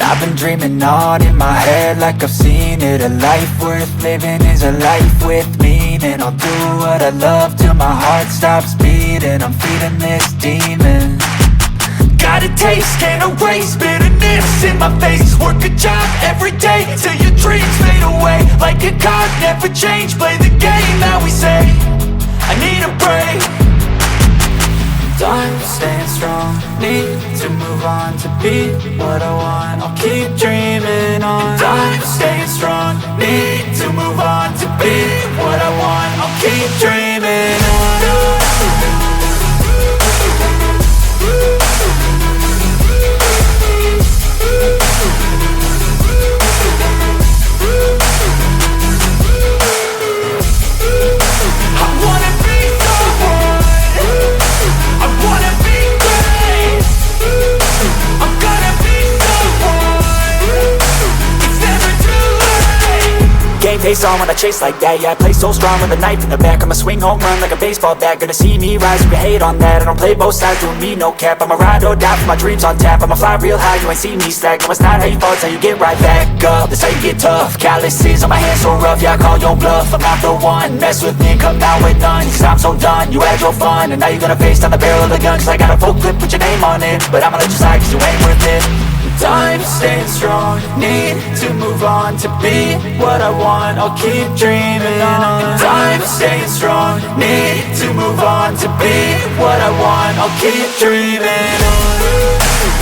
I've been dreaming on in my head like I've seen it. A life worth living is a life with meaning. I'll do what I love till my heart stops beating. I'm feeding this demon. Got a taste, can't erase bitterness in my face. Work a job every day till your dreams fade away. Like a card, never change, play the game that we say. I need a break. Time staying strong, need to move on to be what I want. I'll keep dreaming on. Time staying strong, need to move on to be what I want. I'll keep dreaming on. Face on when I chase like that. Yeah, I play so strong with a knife in the back. I'ma swing home run like a baseball bat. Gonna see me rise, you can hate on that. I don't play both sides, doing me no cap. I'ma ride or die for my dreams on tap. I'ma fly real high, you ain't see me slack. No, it's not how you fall, it's how you get right back up. That's how you get tough. Calluses on my hands so rough, yeah, I call your bluff. I'm not the one, mess with me and come down with none. Cause I'm so done, you had your fun. And now you're gonna face down the barrel of the gun. Cause I got a full clip with your name on it. But I'ma let you slide cause you ain't worth it. Time staying strong, need to move on to be what I want. I'll keep dreaming on. Time staying strong, need to move on to be what I want. I'll keep dreaming on.